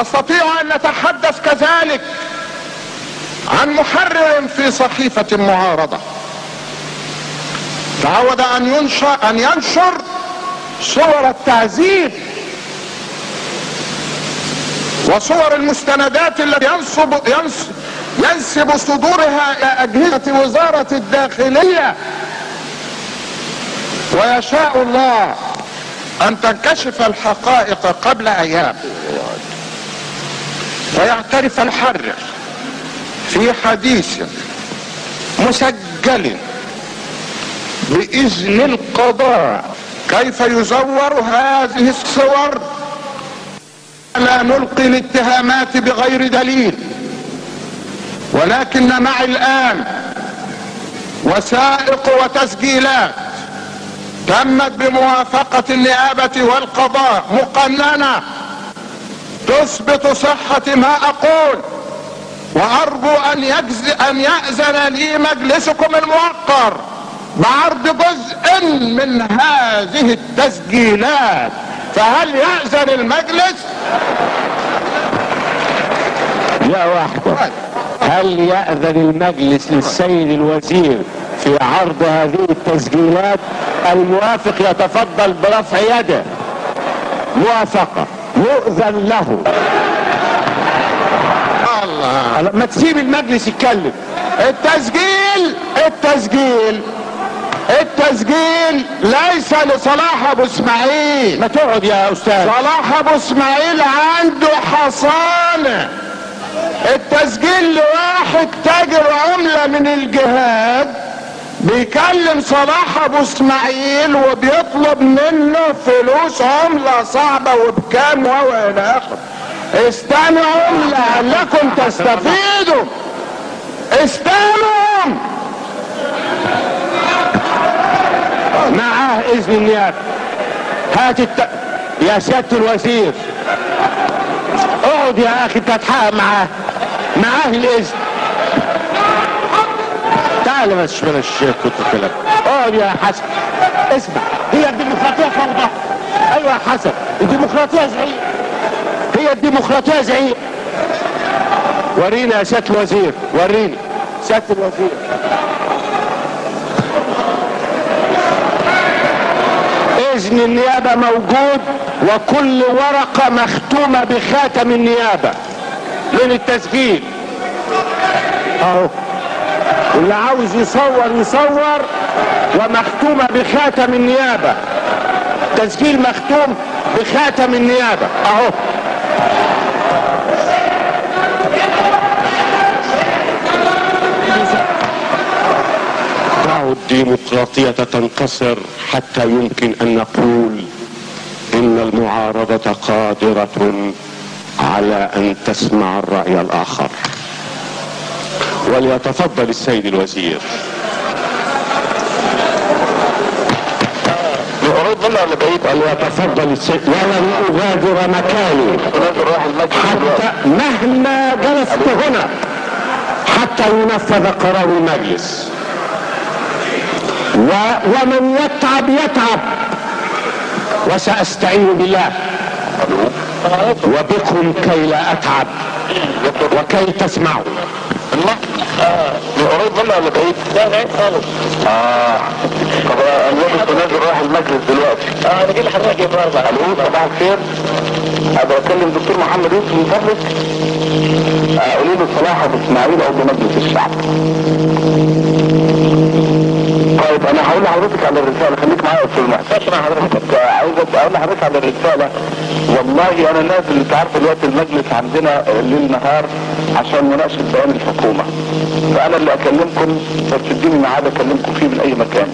نستطيع ان نتحدث كذلك عن محرر في صحيفة معارضة تعود ان ينشر صور التعذيب وصور المستندات التي ينسب صدورها الى اجهزة وزارة الداخلية، ويشاء الله ان تنكشف الحقائق قبل ايام، ويعترف الحرر في حديث مسجل بإذن القضاء كيف يزور هذه الصور. لا نلقي الاتهامات بغير دليل، ولكن معي الآن وثائق وتسجيلات تمت بموافقة النيابة والقضاء مقننة تثبت صحة ما أقول، وأرجو أن يأذن لي مجلسكم الموقر بعرض جزء من هذه التسجيلات. فهل يأذن المجلس؟ يا واحدة، هل يأذن المجلس للسيد الوزير في عرض هذه التسجيلات؟ الموافق يتفضل برفع يده. موافقة، يؤذن له. الله، ما تسيب المجلس يتكلم. التسجيل ليس لصلاح ابو اسماعيل. ما تقعد يا استاذ. صلاح ابو اسماعيل عنده حصانة. التسجيل لواحد تاجر عملة من الجهاد بيكلم صلاح ابو اسماعيل وبيطلب منه فلوس عملة صعبة وبكام والى اخره. استمعوا لعلكم تستفيدوا. استمعوا. معاه اذن النيابة. هات يا سيادة الوزير اقعد يا اخي، انت هتحقق معاه الاذن. تعال بس من الشيخ كنت كلام. اقعد يا حسن. اسمع، هي الديمقراطية فوضى. ايوه يا حسن، الديمقراطية زعيق. هي الديمقراطية زعيق. ورينا يا سيادة الوزير، وريني سيادة الوزير. اذن النيابة موجود، وكل ورقة مختومة بخاتم النيابة من التسجيل اهو. اللي عاوز يصور ومختومة بخاتم النيابة. تسجيل مختوم بخاتم النيابة اهو. الديمقراطية تنتصر حتى يمكن ان نقول ان المعارضة قادرة على ان تسمع الرأي الاخر. وليتفضل السيد الوزير. وليتفضل السيد، ولن اغادر مكاني حتى مهما جلست هنا حتى ينفذ قرار المجلس. ومن يتعب وسأستعين بالله وبكم كي لا أتعب وكي تسمعوا. قريب منه ولا بعيد؟ لا بعيد خالص. طب النبي نازل رايح المجلس دلوقتي. انا جاي لحضرتك يا برضه. الو، صباح الخير. ابغى اكلم دكتور محمد يوسف من فضلك. قولي له صلاح ابو اسماعيل عضو مجلس الشعب. طيب انا هقول لحضرتك على الرساله، خليك معايا يا استاذ محسن. مع حضرتك عايز اقول لحضرتك على الرساله. والله انا نازل، انت عارف دلوقتي المجلس عندنا ليل نهار عشان مناقشه بيان الحكومه، فانا اللي اكلمكم بس اديني ميعاد اكلمكم فيه من اي مكان.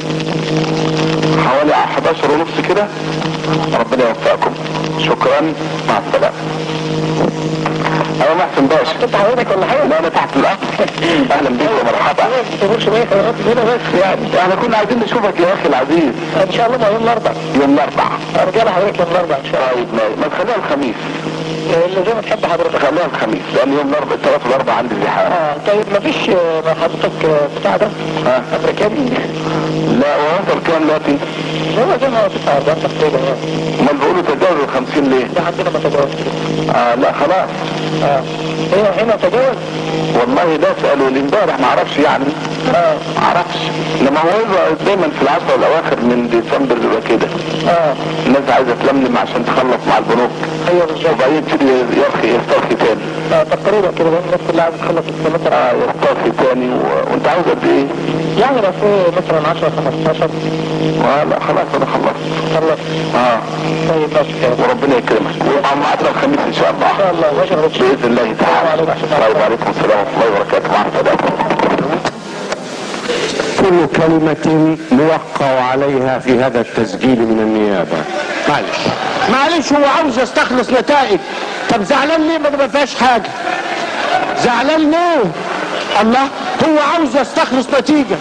حوالي 11:30 كده. ربنا يوفقكم. شكرا، مع السلامه. انا محسن باشا. حطيت حضرتك ولا حاجه؟ لا انا تحت الارض. اهلا بيك ومرحبا. ما تقولش بيه حضرتك هنا بس يعني. احنا كنا عايزين نشوفك يا اخي العزيز. ان شاء الله يوم الاربعاء. يوم الاربعاء. رجاله حضرتك يوم الاربعاء ان شاء الله. طيب ما تخليها الخميس. اللي زي ما تحب حضرتك. خليها الخميس لان يوم الاربعاء الثلاث والاربعاء عندي زحام. طيب ما فيش مع حضرتك بتاع ده؟ امريكاني؟ لا وصل كام دلوقتي؟ هو زي ما هو 49 تقريبا يعني. امال بيقولوا تجاوز ال 50 ليه؟ ده عندنا ما تجاوز كده. لا خلاص. هنا تجاوز؟ والله ده سألوا لي امبارح ما اعرفش يعني. ما اعرفش. لما هو دايما في العشرة الاواخر من ديسمبر بيبقى كده. الناس عايزه تلملم عشان تخلص مع البنوك. ايوه بالظبط. وبعدين تبتدي يسترخي تاني. تقريبا كده الناس كلها عايزه تخلص السمستر. يسترخي تاني وانت عاوز قد ايه؟ يعني لو في مثلا 10 15. لا خلاص انا خلصت. طيب ماشي كده. وربنا يكرمك ويبقى معادنا الخميس ان شاء الله. ان شاء الله ماشي باذن الله تعالى. طيب عليكم السلام ورحمه الله وبركاته. مع السلامه. كل كلمة موقع عليها في هذا التسجيل من النيابة. معلش هو عاوز يستخلص نتائج. طب زعلان ليه؟ ما فيهاش حاجة. زعلان ليه؟ الله هو عاوز يستخلص نتيجة.